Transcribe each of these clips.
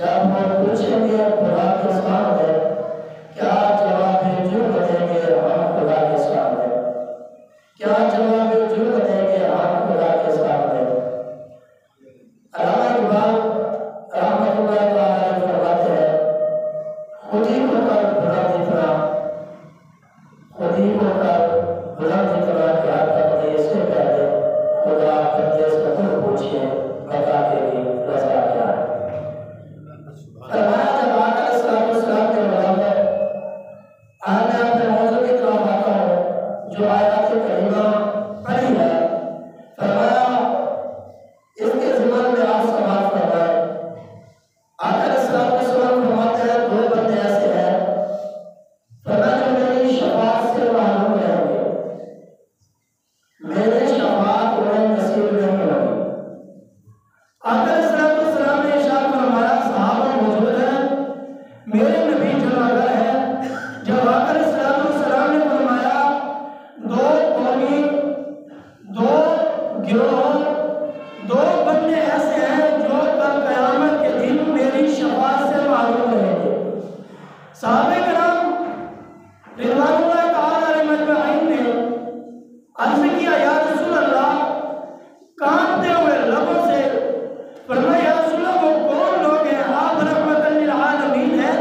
जब हम पूछेंगे खुदा के सामने, क्या जवाब झूठ देंगे हम खुदा के सामने? क्या जवाब झूठ देंगे हम खुदा के सामने? अल्लाह इकबाल रहमतुल्लाह अलैहि फरमाते हैं, खुद ही को कर बुलंद इतना, खुद ही को कर बुलंद इतना क्या करते इससे पहले खुदा बंदे से खुद पूछिए बता देगी रजा क्या है। फरमाया जब आकर इस्लाम के मुकाबले आज मैं अपने मौजूद की तरफ आता हूँ जो आयत करीमा पढ़ी है। फरमाया इसके ज़िम्मन में आप सवाल फरमाए। आकर इस्लाम फरमाते हैं दो बंदे ऐसे हैं फरमाया जो मेरी शफाअत से महरूम रहेंगे, मेरी शफाअत उन्हें नसीब नहीं होगी। आकर इस्लाम ने इरशाद फरमाया सहाबा मौजूद हैं, मेरे नबी जलागर है। जब आकर इस्लाम ने फरमाया दो कौमी, दो गिरोह, दो बंदे ऐसे हैं जो कल क़यामत के दिन मेरी शफाअत से महरूम रहेंगे। सहाबे किराम रिज़वानुल्लाह तआला अलैहिम अजमईन ने अर्ज़ किया या रसूल अल्लाह, कांपते हुए लबों से फरमाया या रसूल अल्लाह वो कौन लोग हैं? आप रहमतल लिल आलमीन हैं,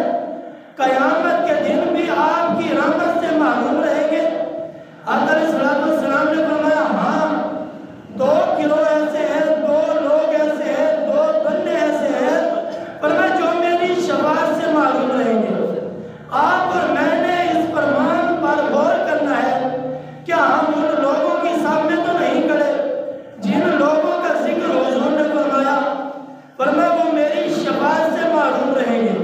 क़यामत के दिन भी आपकी रहमत से महरूम रहेंगे। आकर सल्लल्लाहु ने फरमाया हाँ, दो गिरोह ऐसे हैं, दो लोग ऐसे हैं, दो बंदे ऐसे हैं फरमाया जो मेरी शफाअत से महरूम रहेंगे। आप और मैंने इस फरमान पर गौर करना है, क्या हम उन लोगों की सामने तो नहीं खड़े जिन लोगों का जिक्र हुजूर ने फरमाया वो मेरी शफाअत से महरूम रहेंगे।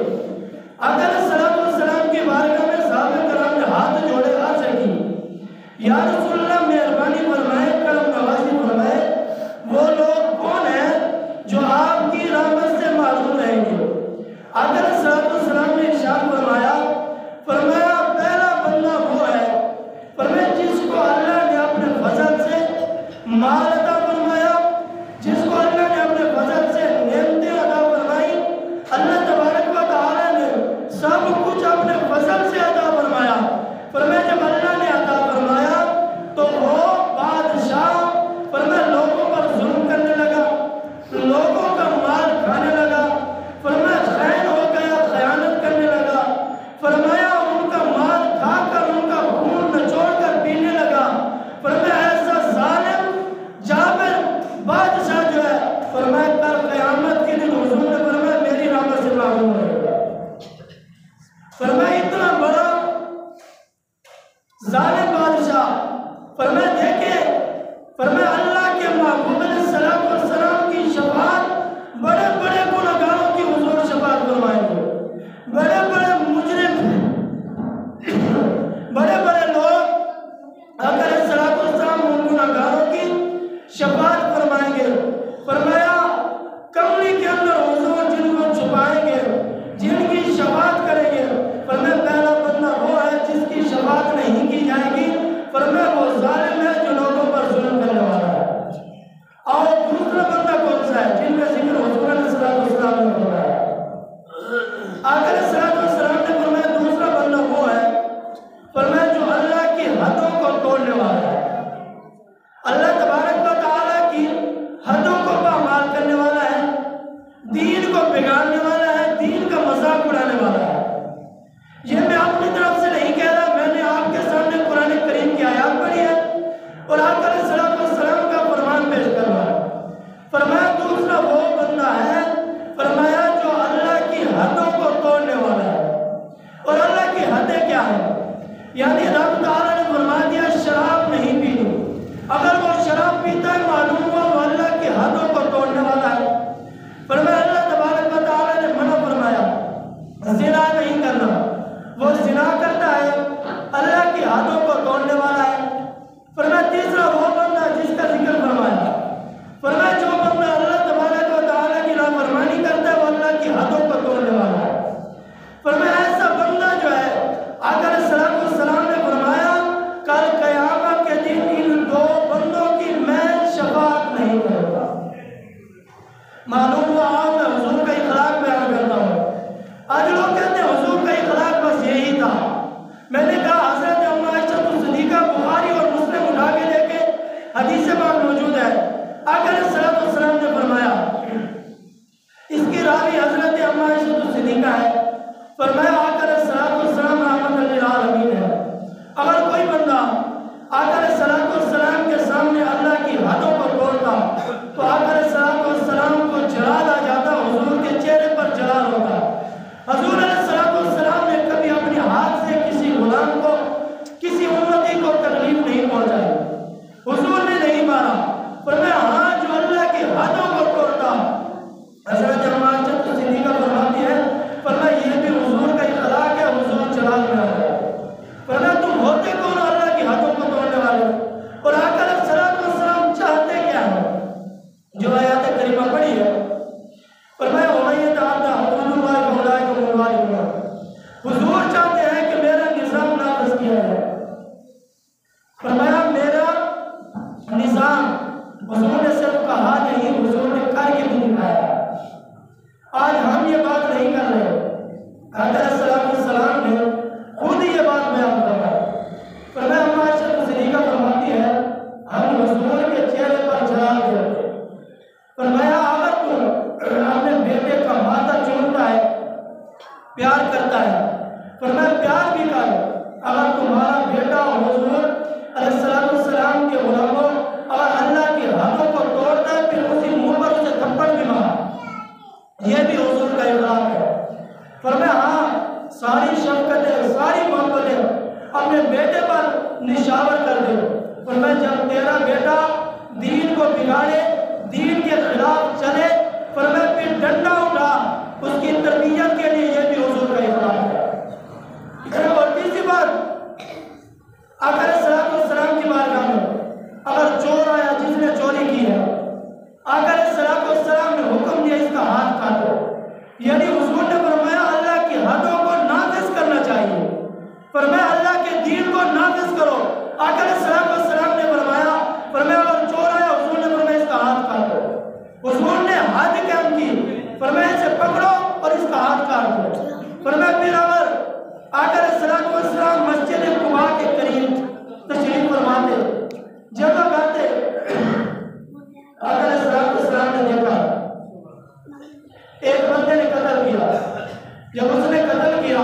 अगर सलाम की बारगाह में साहबे किराम ने हाथ जोड़े अर्ज़ की या रसूल अल्लाह मेहरबानी फरमाए, करम नवाज़ी फरमाए, वो लोग कौन हैं जो आपकी रहमत से महरूम रहेंगे? अगर सलाम ने इरशाद फरमाया पहला बंदा वो है फरमाया जिसको अल्लाह ने अपने फजल से माल अता फरमाया, जिसको अल्लाह ने अपने फजल से नेमतें अता फरमाई। अल्लाह तबारक व तआला ने सब कुछ अपने फजल से अता फरमाया। फरमाया जब अल्लाह ने अता फरमाया तो वो बादशाह फरमाया लोगों पर जुल्म करने लगा, लोगों का माल खाने लगा, फरमाया खैन हो गया, खयानत करने लगा, फरमाया उनका माल खाकर उनका खून निचोड़ कर पीने लगा। फरमाया ऐसा जालिम जाबिर बादशाह जो है फरमाया कल क़यामत के दिन हुजूर ने फरमाया मेरी रहमत से महरूम रहेगा। फरमाया इतना बड़ा जालिम बादशाह फरमाया देखे फरमाया अल्लाह के महबूब अलैहिस्सलातु वस्सलाम की शफाअत बड़े बड़े गुनहगारों की हुजूर शफाअत फरमाएंगे, बड़े बड़े मुजरिम, बड़े बड़े लोग अगर सलातो वस्सलाम उन गुनहगारों की शफाअत फरमाएंगे। फरमाया कमली के अंदर हुजूर जिनको छुपाएंगे, जिनकी शफाअत करेंगे फरमाया रावी हजरत अम्मा आयशा सिद्दीका है, फरमाया आका अलैहिस्सलातु वस्सलाम रहमतुल लिल आलमीन है। अगर कोई बंदा आका अलैहिस्सलातु वस्सलाम के सामने अल्लाह की हदों को तोड़ता तो आका अलैहिस्सलातु वस्सलाम को जलाल आ जाता, हुजूर के चेहरे पर जलाल होता। हुजूर अलैहिस्सलातु वस्सलाम ने कभी अपने हाथ से किसी गुलाम को, किसी उम्मती को तकलीफ नहीं पहुंचाई, हुजूर ने नहीं मारा। फरमाया हाँ, जो अल्लाह की हदों को तोड़ता, हज़रत अम्मा आयशा सिद्दीका फरमाती है, फरमाया ये भी हुजूर का इखलाक है, हुजूर जलाल में आ गए। फरमाया तुम होते कौन अल्लाह की हदों को तोड़ने वाले? और आका अलैहिस्सलातु वस्सलाम चाहते क्या है? जो आयत करीमा पढ़ी है, फरमाया हुजूर चाहते हैं कि मेरा निज़ाम नाफिज किया जाए। फरमाया मेरा निज़ाम हुजूर ने सिर्फ कहा नहीं, हुजूर ने करके भी दिखाया। आज हम ये बात नहीं कर रहे, आका अलैहिस्सलाम ने खुद ये बात बयान किया। फरमाया अम्मा आयशा सिद्दीका फरमाती है, हम हुजूर के चेहरे पर जलाल देते। फरमाया अगर तू अपने बेटे का माथा चूमता है, प्यार करता है, फरमाया प्यार भी कर। अगर तुम्हारा बेटा हुजूर अलैहिस्सलातु वस्सलाम के गुलामों अगर अल्लाह की हदों को तोड़ता है, फिर उसी मुंह पर उसे थप्पड़ भी मारा, यह भी हुजूर का इखलाक है। फरमाया हाँ, सारी शफ़क़तें, सारी मोहब्बतें अपने बेटे पर निशावर कर दे। फरमाया जब तेरा बेटा दीन को बिगाड़े, दीन के खिलाफ चले, फरमाया फिर डंडा उठा उसकी तरबियत के लिए, यह भी हुजूर का इखलाक है। और तीसरी बात, आका अलैहिस्सलातु वस्सलाम की बारगाह में अगर चोर आया जिसने चोरी की है, आका अलैहिस्सलातु वस्सलाम ने हुक्म दिया इसका हाथ काटो, यानी हुजूर ने फरमाया अल्लाह की हदों को नाफिज करना चाहिए। फरमाया अल्लाह के दीन को नाफिज करो। आका अलैहिस्सलातु वस्सलाम ने फरमाया अगर चोर आया, हुजूर ने फरमाया इसका हाथ काटो। हुजूर ने हाथ कायम की, फरमाया इसे पकड़ो और इसका हाथ काट दो। फरमाया फिर अगर आका अलैहिस्सलातु वस्सलाम मस्जिद कुबा के करीब तशरीफ फरमाते, जब आते आका अलैहिस्सलातु वस्सलाम ने देखा एक बंदे ने कत्ल किया। जब उसने कत्ल किया